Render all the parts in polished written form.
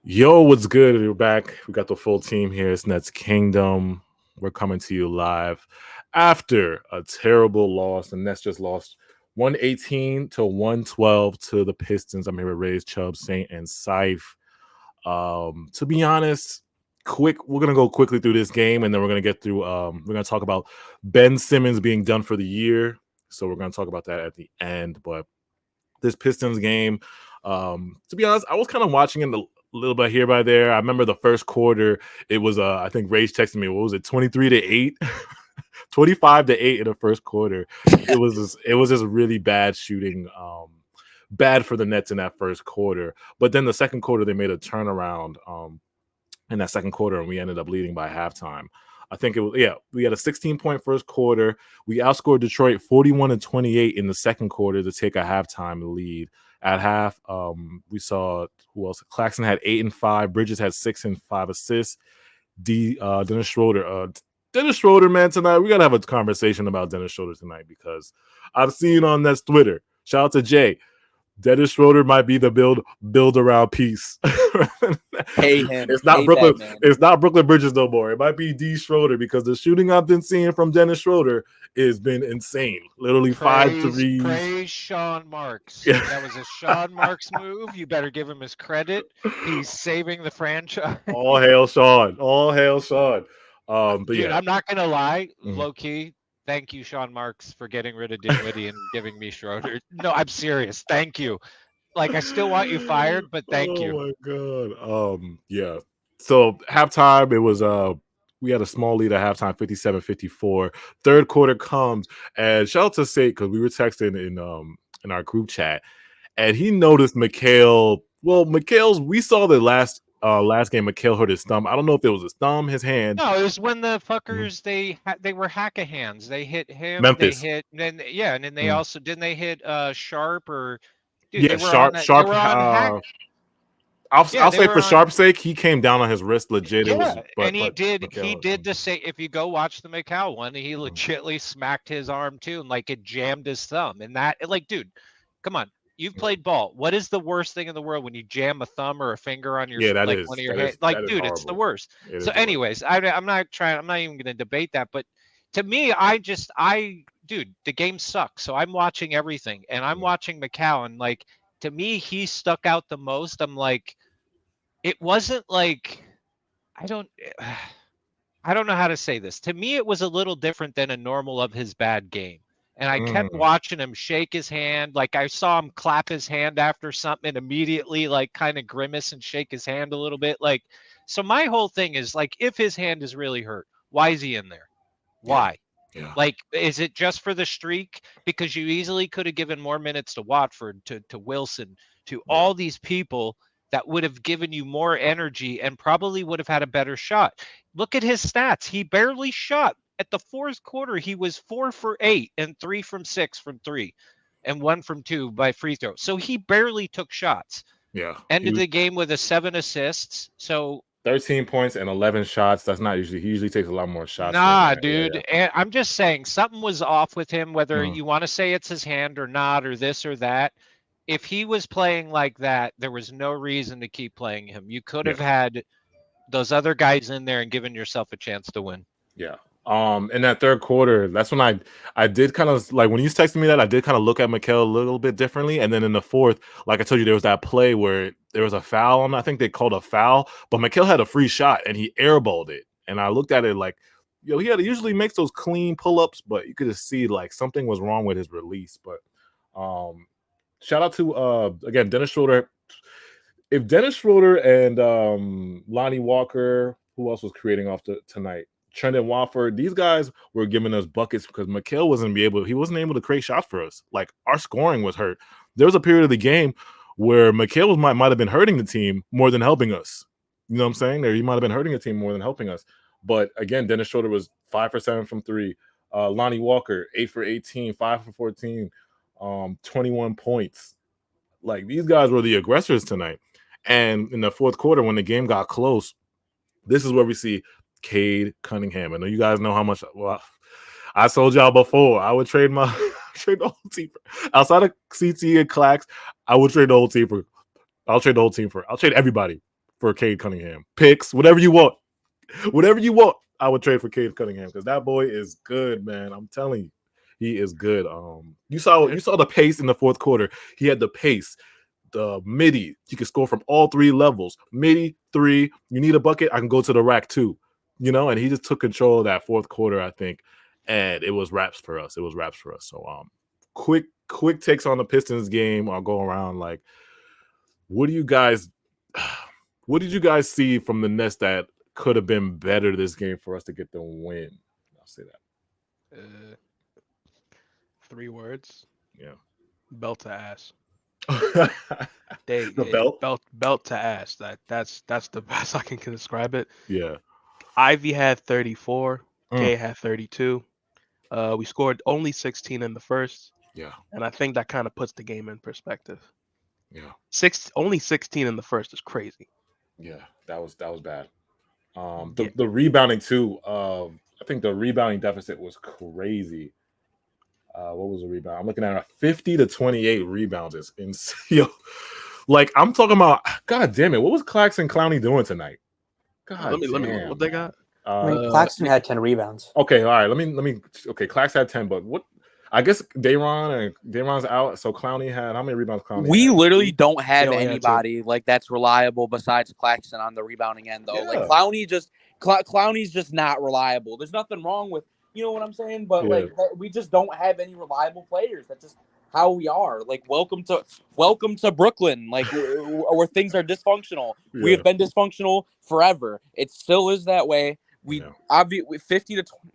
Yo, what's good? We're back. We got the full team here. It's Nets Kingdom. We're coming to you live after a terrible loss. The Nets just lost 118 to 112 to the Pistons. I'm here with Rays, Chubb, Saint, and Syph. To be honest, we're gonna go quickly through this game, and then we're gonna get through. We're gonna talk about Ben Simmons being done for the year. So we're gonna talk about that at the end. But this Pistons game, to be honest, I was kind of watching it a little bit here by there. I remember the first quarter, it was I think Rage texted me, what was it, 23-8? 25-8 in the first quarter. It was just really bad shooting, bad for the Nets in that first quarter. But then the second quarter, they made a turnaround in that second quarter, and we ended up leading by halftime. I think we had a 16-point first quarter. We outscored Detroit 41-28 in the second quarter to take a halftime lead. At half, we saw who else? Claxton had 8 and 5. Bridges had 6 and 5 assists. Dennis Schroeder. Dennis Schroeder, man, tonight we gotta have a conversation about Dennis Schroeder tonight because I've seen on Nets Twitter. Shout out to Jay. Dennis Schroeder might be the build around piece. Pay him. It's not Pay Brooklyn. that man. It's not Brooklyn Bridges no more. It might be D Schroeder because the shooting I've been seeing from Dennis Schroeder has been insane. Literally five threes. Praise Sean Marks. Yeah. That was a Sean Marks move. You better give him his credit. He's saving the franchise. All hail Sean. All hail Sean. But Dude, yeah, I'm not gonna lie, Mhm. low key. Thank you, Sean Marks, for getting rid of Dinwiddie and giving me Schroeder. No, I'm serious. Thank you. Like, I still want you fired, but thank you. Oh my god. Yeah. So halftime, it was we had a small lead at halftime, 57-54. Third quarter comes, and shout out to Sate because we were texting in our group chat, and he noticed Mikhail. Well, Mikhail's we saw the last game, Mikhail hurt his thumb. I don't know if it was his thumb, his hand. No, it was when the fuckers they were hack-a-hands. They hit him. Memphis. They hit, and then and then they Mm. also didn't they hit Sharp or dude? Yeah, They were Sharp. on that, Sharp. They were on hack. I'll They say were for on. Sharp's sake, he came down on his wrist legit. It was, Yeah, but, and he did Mikhail, the same. If you go watch the Macau one, he legitly smacked his arm too, and like it jammed his thumb. And that, like, dude, come on, you've played ball. What is the worst thing in the world when you jam a thumb or a finger on your Yeah, that like is one of your that hands? is Like, that is dude, it's the horrible. worst. It is So, the worst. anyways, I'm not even going to debate that, but to me, dude, the game sucks. So I'm watching everything, and I'm watching Macau, and like to me, he stuck out the most. I'm like, it wasn't like I don't. I don't know how to say this. To me, it was a little different than a normal of his bad game. And I kept watching him shake his hand. Like I saw him clap his hand after something and immediately like kind of grimace and shake his hand a little bit. Like, so my whole thing is like, if his hand is really hurt, why is he in there? Why? Yeah. Like, is it just for the streak? Because you easily could have given more minutes to Watford, to Wilson, to all these people that would have given you more energy and probably would have had a better shot. Look at his stats. He barely shot. At the fourth quarter, he was 4 for 8 and 3 from 6 from 3 and 1 from 2 by free throw. So he barely took shots. Yeah. Ended the game with 7 assists. So 13 points and 11 shots. That's not usually. He usually takes a lot more shots. nah, dude. And I'm just saying something was off with him, whether you want to say it's his hand or not, or this or that. If he was playing like that, there was no reason to keep playing him. You could have had those other guys in there and given yourself a chance to win. Yeah. In that third quarter, that's when I did kind of like when you texted me that I did kind of look at Mikhail a little bit differently. And then in the fourth, like I told you, there was that play where there was a foul on. I think they called a foul, but Mikhail had a free shot and he airballed it. And I looked at it like, he usually makes those clean pull-ups, but you could just see like something was wrong with his release. But shout out to again Dennis Schroeder. If Dennis Schroeder and Lonnie Walker, who else was creating off tonight? Trendon Watford, these guys were giving us buckets because Mikhail wasn't able to create shots for us. Like our scoring was hurt. There was a period of the game where Mikhail might have been hurting the team more than helping us. You know what I'm saying? He might have been hurting the team more than helping us. But again, Dennis Schroeder was 5 for 7 from 3. Lonnie Walker, 8 for 18, 5 for 14, 21 points. Like these guys were the aggressors tonight. And in the fourth quarter, when the game got close, this is where we see Cade Cunningham. I know you guys know how much. Well, I told y'all before I would trade the whole team outside of CT and Clax. I would trade the whole team for. I'll trade the whole team for. I'll trade everybody for Cade Cunningham. Picks, whatever you want. Whatever you want, I would trade for Cade Cunningham because that boy is good, man. I'm telling you. He is good. You saw the pace in the fourth quarter. He had the pace, the midi. He could score from all three levels. Midi, three. You need a bucket, I can go to the rack too. And he just took control of that fourth quarter, I think. And it was wraps for us. So quick takes on the Pistons game. I'll go around like, what did you guys see from the Nets that could have been better this game for us to get the win? I'll say that. 3 words. Yeah. Belt to ass. The belt to ass. That's the best I can describe it. Yeah. Ivy had 34. K had 32. We scored only 16 in the first. Yeah. And I think that kind of puts the game in perspective. Yeah. Only 16 in the first is crazy. Yeah, that was bad. The rebounding too. I think the rebounding deficit was crazy. What was the rebound? I'm looking at a 50 to 28 rebounds. Is insane. Like I'm talking about. God damn it! What was Claxton Clowney doing tonight? God, let me. What they got? Claxton had 10 rebounds. Okay, all right. Let me. Okay, Clax had 10, but what? I guess Dayron's out, so Clowney had how many rebounds? Clowney We had? literally don't have only had anybody like that's reliable besides Claxton on the rebounding end, though. Yeah. Like Clowney's just not reliable. There's nothing wrong with, you know what I'm saying? But Yeah. we just don't have any reliable players. That's just how we are. Like welcome to Brooklyn, like where things are dysfunctional. Yeah. We have been dysfunctional forever. It still is that way. We obviously 50 to 20.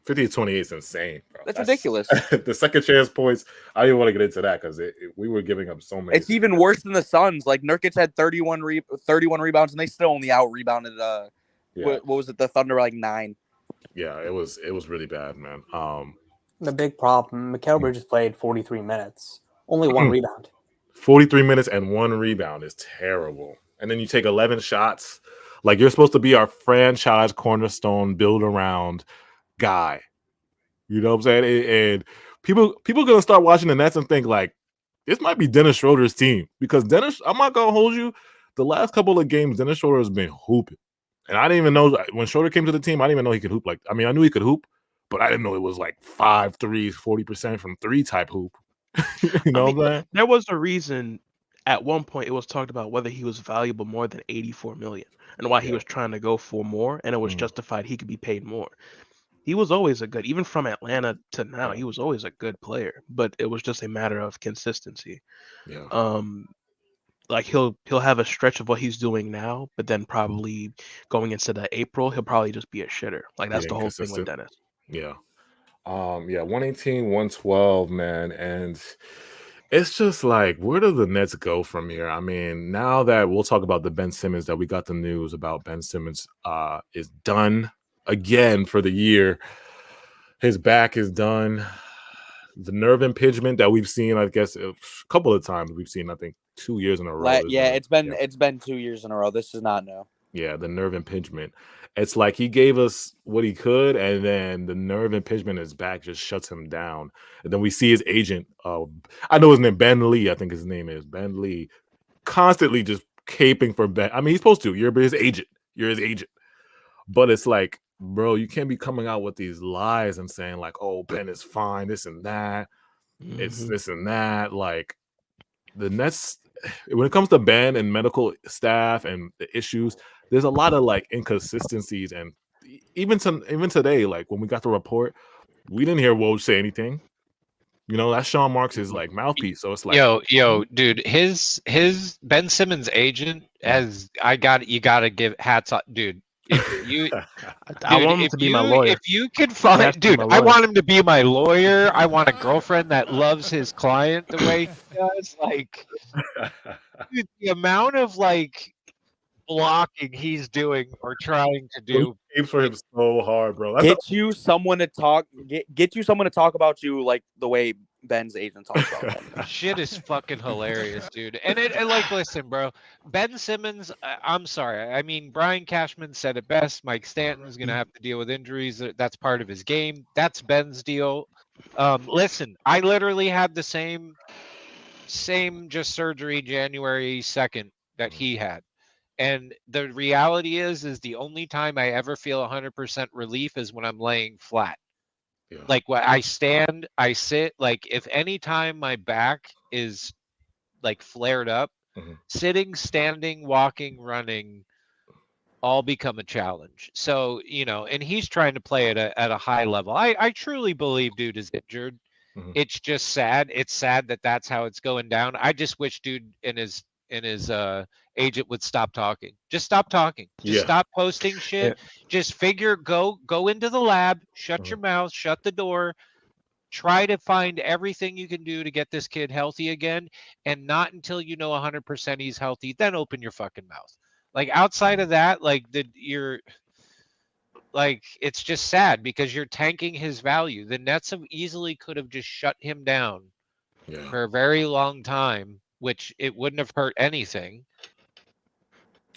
50 to 28 is insane, bro. That's ridiculous. The second chance points, I didn't want to get into that because we were giving up so many. It's even worse than the Suns. Like Nurkic had 31 rebounds, and they still only out rebounded. What was it? The Thunder like 9. Yeah, it was really bad, man. The big problem, Mikal Bridges played 43 minutes, only 1 rebound. 43 minutes and 1 rebound is terrible. And then you take 11 shots. Like you're supposed to be our franchise cornerstone, build around guy. You know what I'm saying? And people gonna start watching the Nets and think like this might be Dennis Schroeder's team because Dennis. I'm not gonna hold you. The last couple of games, Dennis Schroeder has been hooping, and I didn't even know when Schroeder came to the team. I didn't even know he could hoop. Like I knew he could hoop, but I didn't know it was like 5 threes, 40% from 3 type hoop. You know what I'm saying? There was a reason at one point it was talked about whether he was valuable more than 84 million and why he was trying to go for more, and it was justified he could be paid more. He was always even from Atlanta to now, he was always a good player, but it was just a matter of consistency. Yeah. Like he'll have a stretch of what he's doing now, but then probably going into the April, he'll probably just be a shitter. Like that's the whole thing with Dennis. Yeah. 118, 112, man. And it's just like, where do the Nets go from here? I mean, now that we'll talk about the Ben Simmons, that we got the news about Ben Simmons is done again for the year. His back is done. The nerve impingement that we've seen, I guess, a couple of times we've seen, I think 2 years in a row. It's been 2 years in a row. This is not new. Yeah, the nerve impingement. It's like he gave us what he could, and then the nerve impingement in his back just shuts him down. And then we see his agent, I know his name, Ben Lee, I think his name is Ben Lee, constantly just caping for Ben. I mean, he's supposed to. You're his agent. But it's like, bro, you can't be coming out with these lies and saying like, oh, Ben is fine, this and that. It's this and that. Like the Nets, when it comes to Ben and medical staff and the issues, there's a lot of like inconsistencies. And even today, like when we got the report, we didn't hear Woj say anything. You know, that's Sean Marks' like mouthpiece. So it's like, yo, dude, his Ben Simmons agent you gotta give hats off, dude. If you, I want him to be my lawyer. If you could find, dude, I want him to be my lawyer. I want a girlfriend that loves his client the way he does. Like, dude, the amount of like blocking he's doing or trying to do. Aims for him so hard, bro. Get you someone to talk about you like the way Ben's agent talks about him. Shit is fucking hilarious, dude. And like, listen, bro. Ben Simmons, I'm sorry. I mean, Brian Cashman said it best. Mike Stanton's gonna have to deal with injuries. That's part of his game. That's Ben's deal. Listen, I literally had the same just surgery January 2nd that he had. And the reality is the only time I ever feel 100% relief is when I'm laying flat. Yeah. Like when I stand, I sit. Like if any time my back is like flared up, Mhm. sitting, standing, walking, running all become a challenge. So, and he's trying to play at a high level. I truly believe dude is injured. Mhm. It's just sad. It's sad that that's how it's going down. I just wish dude and his agent would stop talking. Just stop talking. Just Yeah. stop posting shit. Just go into the lab, shut your mouth, shut the door. Try to find everything you can do to get this kid healthy again, and not until you know 100% he's healthy, then open your fucking mouth. Like outside of that, like you're like it's just sad because you're tanking his value. The Nets have easily could have just shut him down Yeah. for a very long time, which it wouldn't have hurt anything.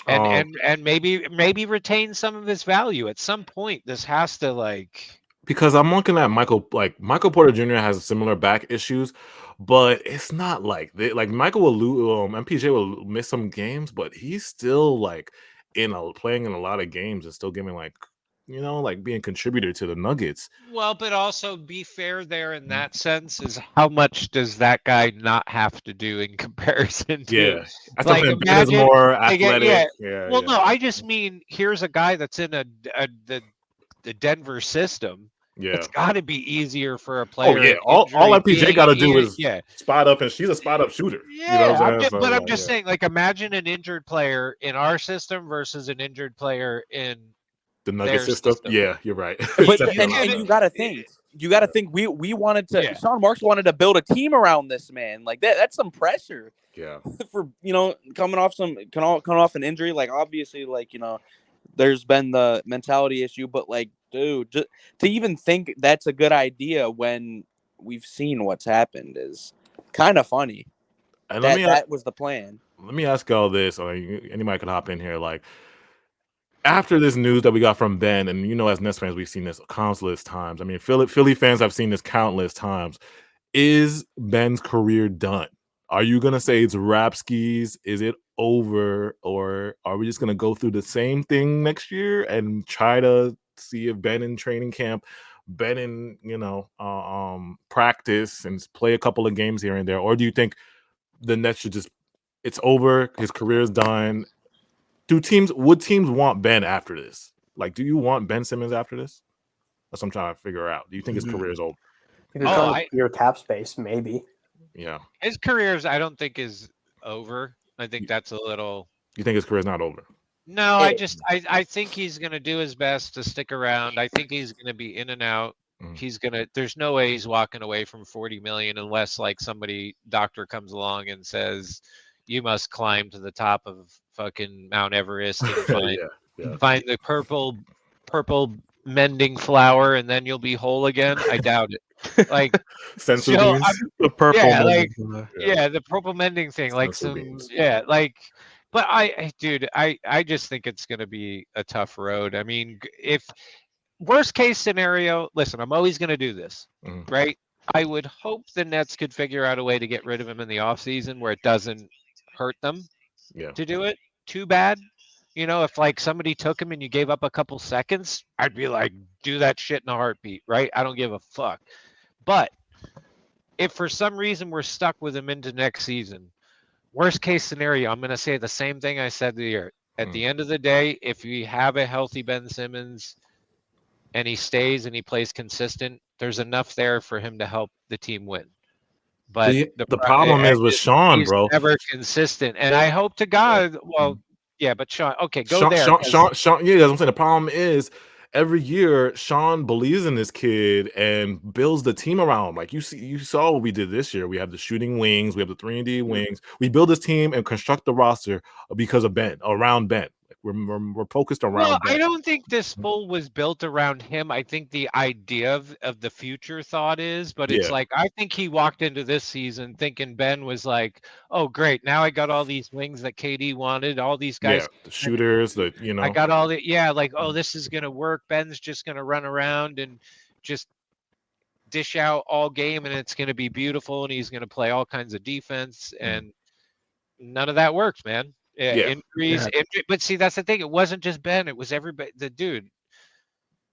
And Um, and maybe retain some of his value at some point. This has to like because I'm looking at Michael Porter Jr. has similar back issues, but it's not like like Michael will lose. MPJ will miss some games, but he's still like playing in a lot of games and still giving like like being contributor to the Nuggets. well, but also be fair there in that sense is how much does that guy not have to do in comparison to Yeah, that's what I'm like saying. Ben is imagine more like athletic. Yeah, well yeah, no I just mean here's a guy that's in the Denver system. yeah. It's got to be easier for a Oh player yeah, in all injury MPJ being got to do is yeah spot up, and she's a spot up shooter. You know yeah what I'm saying? So, I'm like, just saying like imagine an injured player in our system versus an injured player in the Nugget their system. system. Yeah, you're right. It's But definitely a lot and better. you got to think, we wanted to. Yeah. Sean Marks wanted to build a team around this man. Like that. That's some pressure Yeah. for coming off an injury. Like obviously, like there's been the mentality issue, but like, dude, just to even think that's a good idea when we've seen what's happened is kind of funny. And That was the plan. let me ask y'all this, or anybody could hop in here. Like, after this news that we got from Ben, and as Nets fans, we've seen this countless times. I mean, Philly fans have seen this countless times. Is Ben's career done? Are you gonna say it's rap skis? Is it over, or are we just gonna go through the same thing next year and try to see if Ben in training camp, Ben in practice, and play a couple of games here and there, or do you think the Nets should just it's over, his career is done? Would teams want Ben after this? Like, do you want Ben Simmons after this? That's what I'm trying to figure out. Do you think his career is over? If you're trying to clear cap space, maybe. Yeah. His careers, I don't think is over. I think that's a little. You think his career is not over? No, I think he's gonna do his best to stick around. I think he's gonna be in and out. There's no way he's walking away from 40 million unless like doctor comes along and says, you must climb to the top of fucking Mount Everest and find the purple mending flower and then you'll be whole again. I doubt it. Like sensu so beans? The purple mending the purple mending thing. Like sensu beans. But dude, I just think it's going to be a tough road. I mean, if worst case scenario, listen, I'm always going to do this, right? I would hope the Nets could figure out a way to get rid of him in the offseason where it doesn't hurt them to do it too bad. If like somebody took him and you gave up a couple seconds, I'd be like, do that shit in a heartbeat, right? I don't give a fuck. But if for some reason we're stuck with him into next season, worst case scenario, I'm going to say the same thing I said the year. At the end of the day, if we have a healthy Ben Simmons and he stays and he plays consistent, there's enough there for him to help the team win. But the problem is with Sean, he's bro. never consistent. And I hope to God, but Sean, okay, go Sean, there. Sean, yeah, that's what I'm saying. The problem is every year Sean believes in this kid and builds the team around him. Like you saw what we did this year. We have the shooting wings, we have the 3-and-D wings. We build this team and construct the roster because of Ben, around Ben. We're focused around Ben. I don't think this full was built around him. I think the idea of the future thought is, but it's like I think he walked into this season thinking Ben was like, oh great, now I got all these wings that KD wanted, all these guys. Yeah, the shooters, I got all the like, oh, this is gonna work. Ben's just gonna run around and just dish out all game and it's gonna be beautiful and he's gonna play all kinds of defense and none of that worked, man. Yeah, Yeah. injuries. But see, that's the thing. It wasn't just Ben. It was everybody. The dude.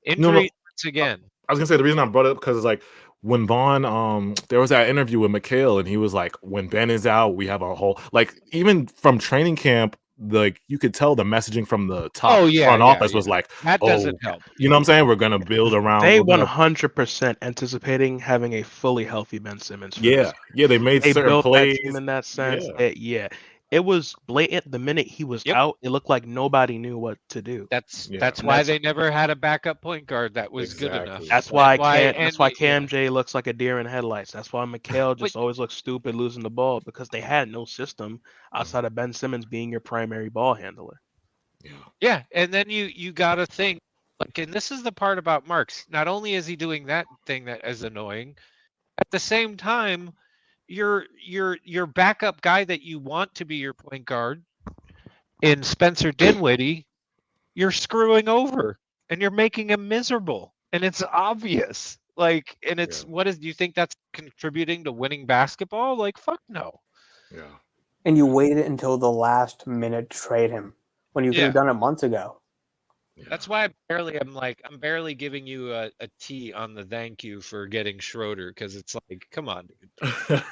No, no. Injuries once again. I was gonna say the reason I brought it up because it's like when Vaughn, there was that interview with McHale, and he was like, when Ben is out, we have a whole like even from training camp, like you could tell the messaging from the top Oh yeah, front yeah, office yeah. was like, That oh, doesn't help. you know what I'm saying? We're gonna build around. They We're gonna, 100% anticipating having a fully healthy Ben Simmons for yeah, this. yeah. They made They certain built that plays. team in that sense. Yeah, Yeah, it was blatant. The minute he was Yep. out, it looked like nobody knew what to do. That's Yeah. that's And why that's they never had a backup point guard that was good enough. Exactly. that's why and that's why Cam yeah. J looks like a deer in headlights. That's why McHale But just always looks stupid losing the ball because they had no system outside of Ben Simmons being your primary ball handler. yeah, yeah, and then you got to think like, and this is the part about Marks. Not only is he doing that thing that is annoying, at the same time, your backup guy that you want to be your point guard in Spencer Dinwiddie, you're screwing over and you're making him miserable, and it's obvious. Like, and it's Yeah. what is? Do you think that's contributing to winning basketball? Like, fuck no. yeah. And you waited until the last minute to trade him when you could Yeah. have done it months ago. Yeah. That's why I'm barely giving you a T on the thank you for getting Schroeder, because it's like, come on, dude.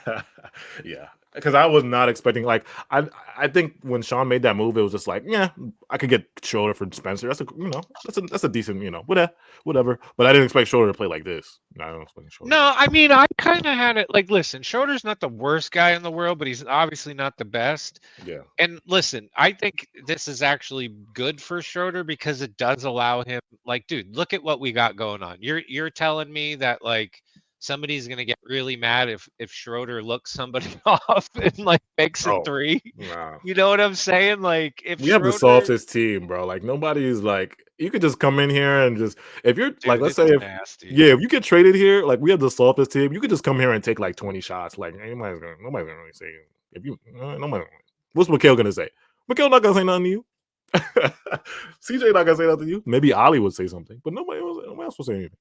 Yeah, because I was not expecting like I think when Sean made that move, it was just like, yeah, I could get Schroeder for Spencer. That's a decent whatever. But I didn't expect Schroeder to play like this. No, I don't expect Schroeder. No, I mean, I kind of had it like, listen, Schroeder's not the worst guy in the world, but he's obviously not the best. Yeah, And listen, I think this is actually good for Schroeder because it does allow him, like, dude, look at what we got going on. You're telling me that like somebody's gonna get really mad if Schroeder looks somebody off and like makes a Oh, three. nah. You know what I'm saying? Like, if We have the Schroeder, softest team, bro. Like nobody's like you could just come in here and just if you're like dude, let's it's say if nasty. yeah, if you get traded here, like we have the softest team, you could just come here and take like 20 shots. Like nobody's gonna really say if you nobody. What's Mikhail gonna say? Mikhail not gonna say nothing to you. CJ not gonna say nothing to you. Maybe Ollie would say something, but nobody else will say anything.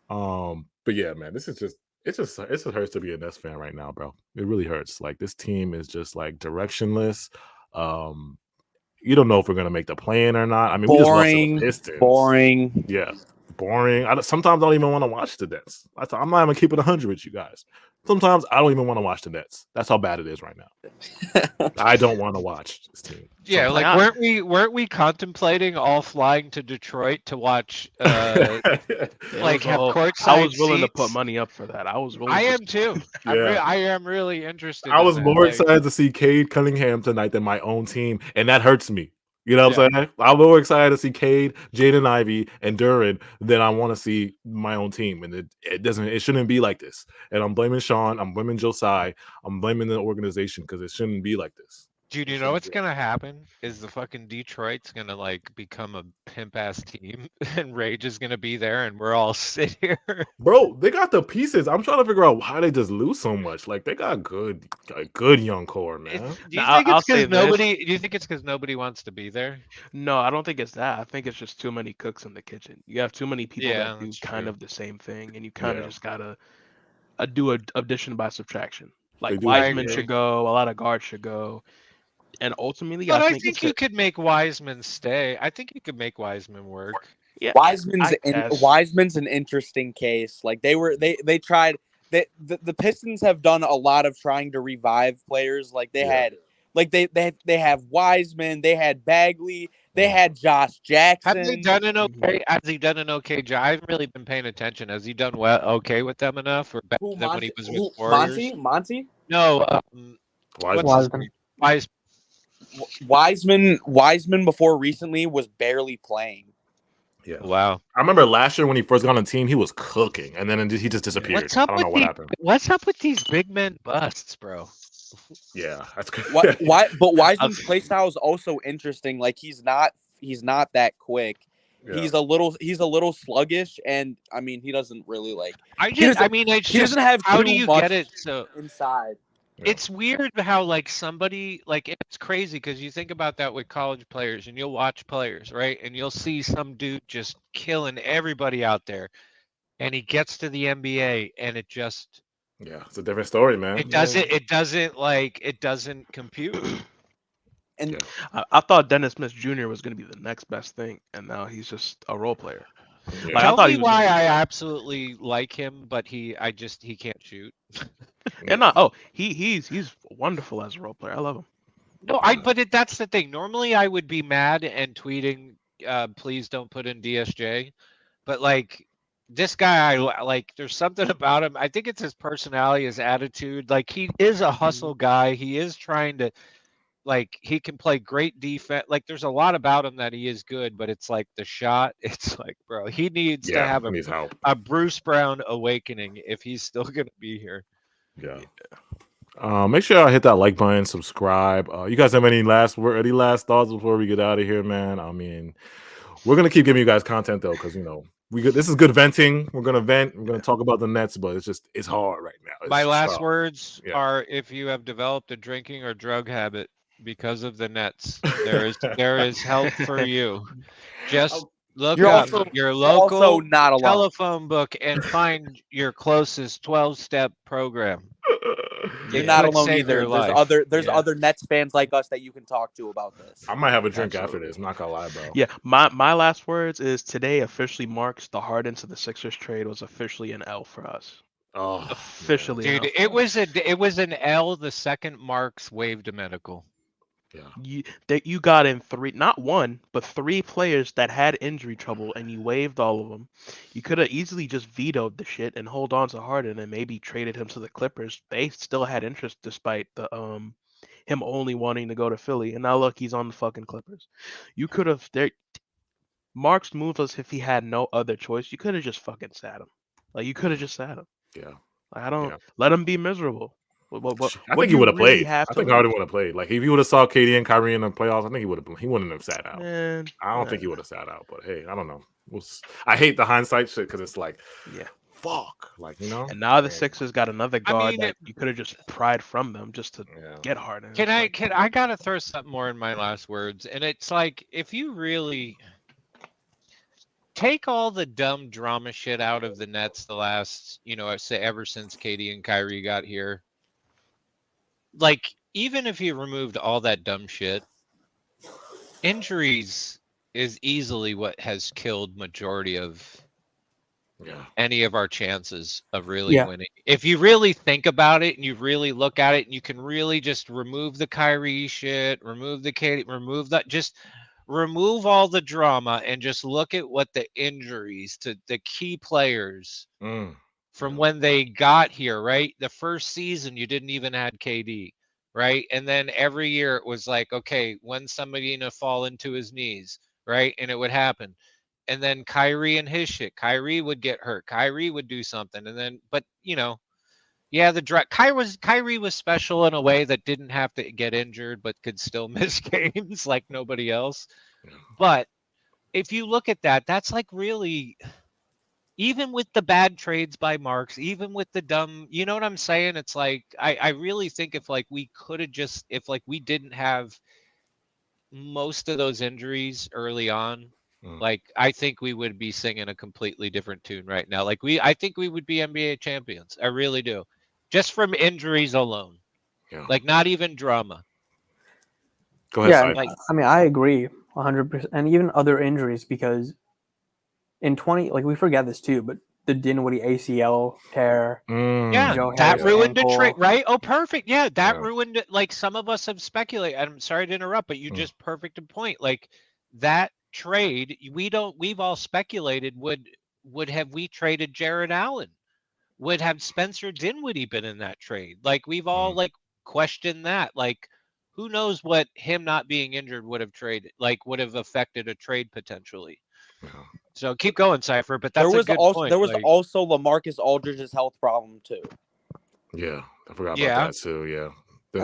But yeah, man, this is just it just hurts to be a Nets fan right now, bro. It really hurts. Like this team is just like directionless. You don't know if we're gonna make the play-in or not. I mean, we just lost to the Pistons. Boring. Yeah, boring. Sometimes I don't even want to watch the Nets. I'm not even keeping 100 with you guys. Sometimes I don't even want to watch the Nets. That's how bad it is right now. I don't want to watch this team. Yeah, Sometimes. like weren't we contemplating all flying to Detroit to watch like have courtside I was willing to put seats? money up for that. I was willing. I am too. Yeah. I am really interested. I in was that. more Like, excited to see Cade Cunningham tonight than my own team, and that hurts me. You know what Yeah. I'm saying? I'm more excited to see Cade, Jaden Ivey, and Duran than I want to see my own team. And it shouldn't be like this. And I'm blaming Sean. I'm blaming Josiah. I'm blaming the organization because it shouldn't be like this. Dude, you know what's gonna happen is the fucking Detroit's gonna like become a pimp ass team, and Rage is gonna be there, and we're all sit here. Bro, they got the pieces. I'm trying to figure out why they just lose so much. Like they got a good young core, man. Do you Now, think I'll it's say because this. nobody? Do you think it's because nobody wants to be there? No, I don't think it's that. I think it's just too many cooks in the kitchen. You have too many people Yeah, that do that's kind true. of the same thing, and you kind of Yeah. just gotta do a addition by subtraction. Like do. Wiseman agree. should go, a lot of guards should go, and ultimately, But I I think think you could make Wiseman stay. I think you could make Wiseman work. yeah, Wiseman's I guess. Wiseman's an interesting case. Like they tried. The Pistons have done a lot of trying to revive players. Like they Yeah. had, like they have Wiseman. They had Bagley. They had Josh Jackson. Have they done an okay? Has he done an okay job? I haven't really been paying attention. Has he done well, okay with them enough, or better than when he was with Warriors? Monty? No, what's his Wiseman. name? Wise. Wiseman before recently was barely playing. Yeah. Wow. I remember last year when he first got on the team, he was cooking, and then he just disappeared. What's up I don't know with what these? happened. What's up with these big men busts, bro? Yeah, that's good. But Wiseman's play style is also interesting. Like he's not that quick. Yeah. He's a little sluggish, and I mean he doesn't really like. It's he just, doesn't have how too do you much get it so inside. Yeah. It's weird how like somebody like it's crazy because you think about that with college players and you'll watch players, right? And you'll see some dude just killing everybody out there, and he gets to the NBA and it just Yeah, it's a different story, man. it doesn't compute. And Yeah. I thought Dennis Smith Jr. was going to be the next best thing, and now he's just a role player. Yeah. Like, I Tell thought me he was why gonna I be good. absolutely like him, but he can't shoot. And not, oh, he's wonderful as a role player. I love him. No, that's the thing. Normally I would be mad and tweeting, please don't put in DSJ. But like this guy, like there's something about him. I think it's his personality, his attitude. Like he is a hustle guy. He is trying to like he can play great defense. Like there's a lot about him that he is good, but it's like the shot, it's like, bro, he needs to Yeah. have He needs help. a Bruce Brown awakening if he's still gonna be here. Yeah. Make sure y'all hit that like button, subscribe. You guys have any last thoughts before we get out of here, man? I mean, we're gonna keep giving you guys content though, because this is good venting. We're gonna vent. We're gonna talk about the Nets, but it's hard right now. It's My last tough. words Yeah. are: if you have developed a drinking or drug habit because of the Nets, there is help for you. Just look You're up also- your you're also local not alone. telephone book and find your closest 12-step program. You're It not could alone save either. your There's life. there's Yeah. other Nets fans like us that you can talk to about this. I might have a drink after Absolutely. this. I'm not gonna lie, bro. Yeah, my last words is today officially marks the Harden to the Sixers trade was officially an L for us. Oh, Officially, an Dude, L for us. it was an L the second Marks waived a medical. yeah. You got in not one, but three players that had injury trouble, and you waived all of them. You could have easily just vetoed the shit and hold on to Harden and maybe traded him to the Clippers. They still had interest despite the him only wanting to go to Philly, and now look, he's on the fucking Clippers. You could have Marks moved us if he had no other choice. You could have just fucking sat him. Like you could have just sat him. Yeah. Like, I don't Yeah. let him be miserable. What I think do he would you have really played. have I to think lose? Harden would have played. Like if he would have saw KD and Kyrie in the playoffs, I think he wouldn't have sat out. Man, I don't think he would have sat out. But hey, I don't know. I hate the hindsight shit because it's like, yeah. fuck, like And now the Sixers got another guard mean, that you could have just pried from them just to Yeah. get Harden. I gotta throw something more in my last words, and it's like if you really take all the dumb drama shit out of the Nets the last, I say ever since Katie and Kyrie got here, like even if you removed all that dumb shit, injuries is easily what has killed majority of any of our chances of really winning. If you really think about it and you really look at it and you can really just remove the Kyrie shit, remove the Katie, just remove all the drama and just look at what the injuries to the key players from when they got here, right? The first season you didn't even had KD, right? And then every year it was like, okay, when's somebody gonna fall into his knees, right? And it would happen. And then Kyrie and his shit. Kyrie would get hurt. Kyrie would do something. And then, but Kyrie was special in a way that didn't have to get injured, but could still miss games like nobody else. But if you look at that, that's like really, even with the bad trades by Marks, even with the dumb, you know what I'm saying? It's like, I really think if like we could have if like we didn't have most of those injuries early on, like I think we would be singing a completely different tune right now. Like I think we would be NBA champions. I really do. Just from injuries alone. Yeah. Like not even drama. Go ahead. Yeah, I mean I agree 100%, and even other injuries because in 20, like we forget this too, but the Dinwiddie ACL tear. Yeah, that ruined a trade, right? Oh, perfect. Yeah, that ruined it. Like some of us have speculated. I'm sorry to interrupt, but you just perfect a point. Like that trade, we've all speculated would have we traded Jared Allen? Would have Spencer Dinwiddie been in that trade? Like we've all like questioned that. Like who knows what him not being injured would have affected a trade potentially. So keep going, Cypher. But that's a good point. There was also LaMarcus Aldridge's health problem too. Yeah, I forgot about that too. Yeah,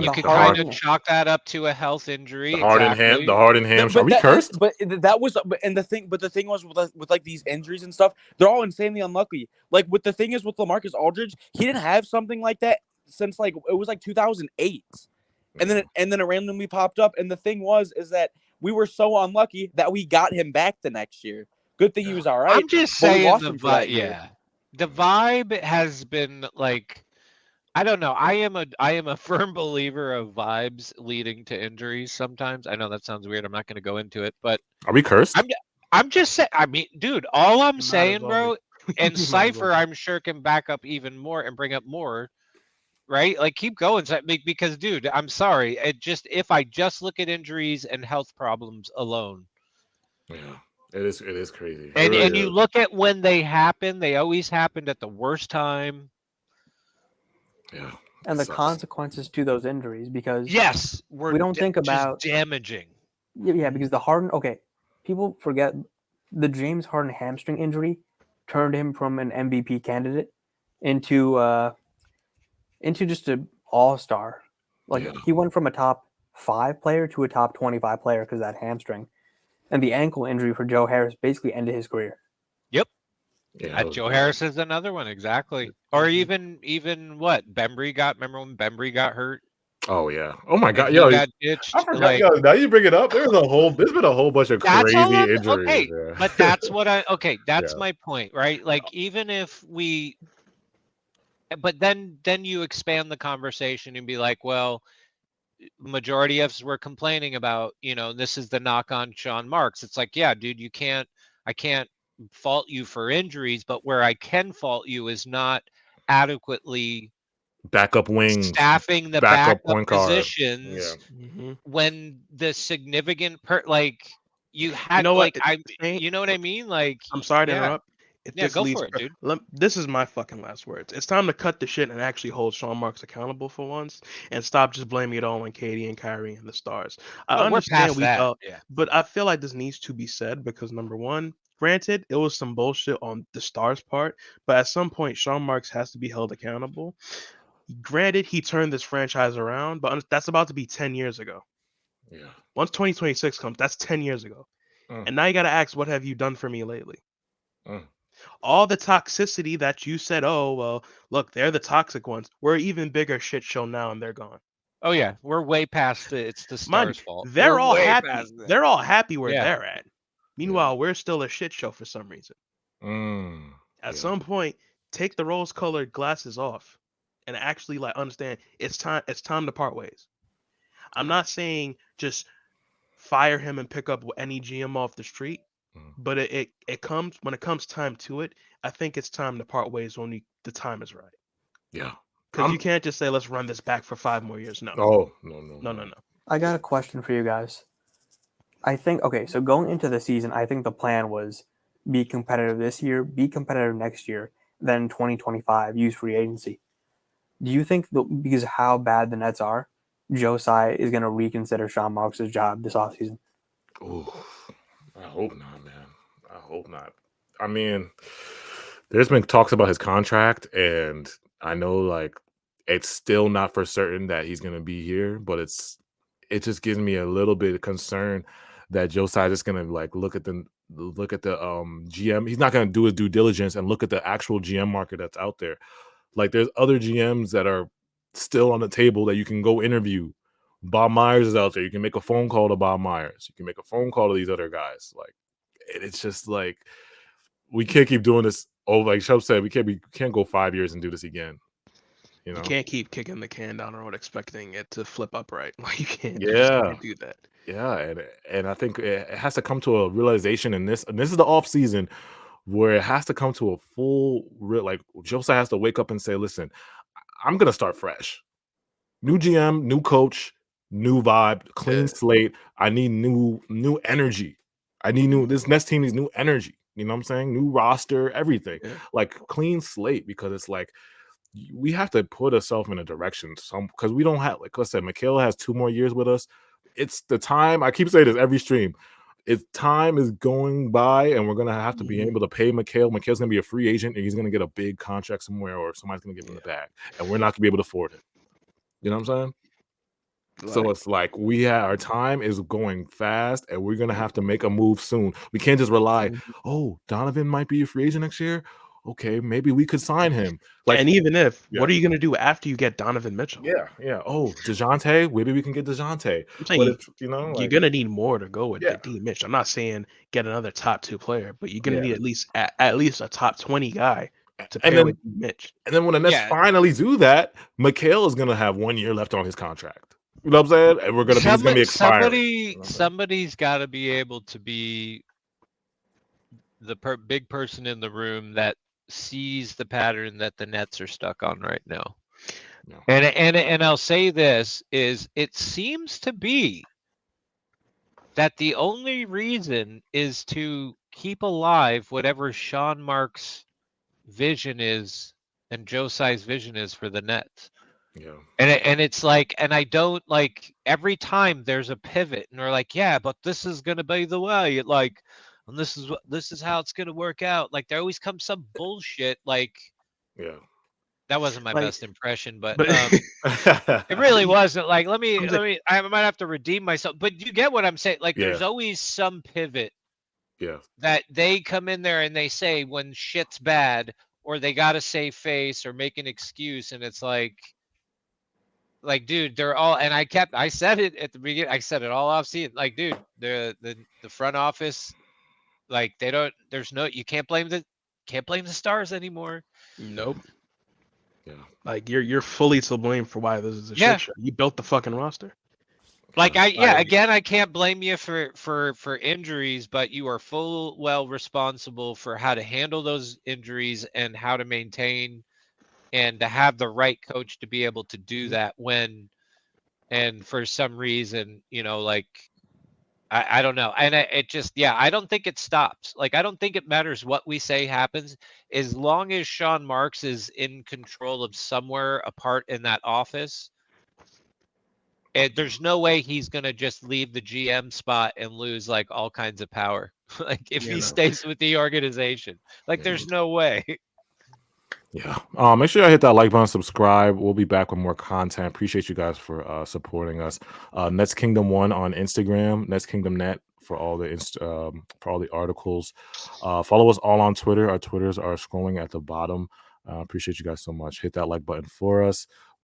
you could kind of chalk that up to a health injury. The Harden ham. Are we cursed? But that was, and the thing was with like these injuries and stuff, they're all insanely unlucky. Like with the thing is with LaMarcus Aldridge, he didn't have something like that since like it was like 2008, and then it randomly popped up. And the thing is that we were so unlucky that we got him back the next year. Good thing he was all right. I'm just saying the vibe. Yeah, the vibe has been like I don't know. I am a firm believer of vibes leading to injuries sometimes. I know that sounds weird. I'm not going to go into it, but Are we cursed? I'm just saying. I mean, dude, all I'm Might as saying, well bro, be. and Might as well Cypher, be. I'm sure can back up even more and bring up more. Right? Like keep going, because, dude, I'm sorry. If I just look at injuries and health problems alone, Yeah, it is. It is crazy. It and really you is. look at when they happen, they always happened at the worst time. Yeah, And it the sucks. consequences to those injuries, because Yes, we don't think just about damaging. yeah, because the Harden. Okay, people forget the James Harden hamstring injury turned him from an MVP candidate into just an all-star. Like Yeah. he went from a top 5 player to a top 25 player because of that hamstring. And the ankle injury for Joe Harris basically ended his career. Yep. Yeah, that was Joe bad. Harris is another one, exactly. Or even what Bembry got. Remember when Bembry got hurt Oh yeah. Oh my and God. he Yo, got ditched? I forgot. Like Yo, now you bring it up. There's been a whole bunch of that's all. crazy injuries. Okay, Yeah. but that's what that's Yeah. my point, right? Like even if we, but then you expand the conversation and be like, well, majority of us were complaining about, this is the knock on Sean Marks. It's like, yeah, dude, I can't fault you for injuries, but where I can fault you is not adequately Backup wings, staffing the backup backup point guard. Yeah. positions Mhm. when the significant like you You had know what? like I Ain't- you know what I mean? Like I'm sorry to yeah. interrupt. If Yeah, this go leads, for it, dude. this is my fucking last words. It's time to cut the shit and actually hold Sean Marks accountable for once, and stop just blaming it all on Katie and Kyrie and the stars. I Oh, we're understand past we that. thought, Yeah. but I feel like this needs to be said because number one, granted, it was some bullshit on the stars' part, but at some point, Sean Marks has to be held accountable. Granted, he turned this franchise around, but that's about to be 10 years ago. Yeah. Once 2026 comes, that's 10 years ago. Mm. And now you got to ask, what have you done for me lately? Mm. All the toxicity that you said, oh, well, look, they're the toxic ones. We're even bigger shit show now and they're gone. Oh yeah, we're way past it's the Mind stars' you, fault. they're We're all way happy. past that. They're all happy where Yeah. they're at. Meanwhile, we're still a shit show for some reason. Mm. At Yeah. some point, take the rose-colored glasses off and actually like understand it's time to part ways. I'm not saying just fire him and pick up any GM off the street. Mm. But it comes when it comes time to it. I think it's time to part ways when the time is right. Yeah. Because you can't just say let's run this back for 5 more years. No, Oh no. I got a question for you guys. I think, okay, so going into the season, I think the plan was be competitive this year, be competitive next year, then 2025 use free agency. Do you think because of how bad the Nets are, Joe Tsai is going to reconsider Sean Marks' job this offseason? Ooh, I hope not, man. I hope not. I mean, there's been talks about his contract, and I know like it's still not for certain that he's gonna be here, but it just gives me a little bit of concern that Joe Tsai is gonna like look at the GM. He's not gonna do his due diligence and look at the actual GM market that's out there. Like there's other GMs that are still on the table that you can go interview. Bob Myers is out there. You can make a phone call to Bob Myers. You can make a phone call to these other guys. Like, it's just like we can't keep doing this. Oh, like Shub said, we can't go 5 years and do this again. You You know? can't keep kicking the can down the road expecting it to flip upright. Like you can't. You just Yeah, can't do that. yeah, and I think it has to come to a realization in this. And this is the off season where it has to come to a full real. Like Joseph has to wake up and say, "Listen, I'm gonna start fresh. New GM, new coach, new vibe, clean slate. I need new energy. I need new this next team needs new energy. You know what I'm saying? New roster, everything. Yeah. Like clean slate because it's like we have to put ourselves in a direction because we don't have like I said, Michaela has 2 more years with us. It's the time. I keep saying this every stream. It's time is going by, and we're gonna have to be able to pay Mikhail. Mikhail's gonna be a free agent, and he's gonna get a big contract somewhere, or somebody's gonna give him the bag, and we're not gonna be able to afford it. You know what I'm saying? So it's like our time is going fast, and we're gonna have to make a move soon. We can't just rely. Oh, Donovan might be a free agent next year. Okay, maybe we could sign him. Like, and even if, yeah. what are you gonna do after you get Donovan Mitchell? yeah. Oh, DeJounte. Maybe we can get DeJounte. I'm saying But it's you're like gonna need more to go with Yeah. the D Mitch. I'm not saying get another top 2 player, but you're gonna Yeah. need at least a top 20 guy to And pay then away Mitch. And then when the Nets Yeah. finally do that, Mikal is gonna have 1 year left on his contract. You know what I'm saying? And he's gonna be expiring. You know what I'm saying? Somebody's got to be able to be the big person in the room that sees the pattern that the Nets are stuck on right now. Yeah. And I'll say this is it seems to be that the only reason is to keep alive whatever Sean Marks' vision is and Joe Tsai's vision is for the Nets. Yeah. And it's like, and I don't like every time there's a pivot and they're like, yeah, but this is gonna be the way. Like, and this is how it's gonna work out. Like there always comes some bullshit. Like Yeah. that wasn't my Like- best impression, but But it really wasn't. Like I'm I might have to redeem myself. But you get what I'm saying? Like Yeah. there's always some pivot Yeah. that they come in there and they say when shit's bad, or they gotta save face or make an excuse, and it's like, dude, they're all, and I said it at the beginning, I said it all off season, like, dude, the front office, like you can't blame the stars anymore. nope. Yeah. Like you're fully to blame for why this is a Yeah. shit show. You built the fucking roster. Like Like- again, I can't blame you for injuries, but you are well responsible for how to handle those injuries and how to maintain and to have the right coach to be able to do that when, and for some reason, like I don't know. And it just, I don't think it stops. Like, I don't think it matters what we say happens as long as Sean Marks is in control of somewhere apart in that office. And there's no way he's going to just leave the GM spot and lose like all kinds of power. Like if Yeah, he no. stays with the organization, like Yeah. there's no way. Yeah. Make sure you hit that like button, subscribe. We'll be back with more content. Appreciate you guys for supporting us. Nets Kingdom 1 on Instagram, Nets Kingdom Net for all the articles. Follow us all on Twitter. Our Twitters are scrolling at the bottom. Appreciate you guys so much. Hit that like button for us.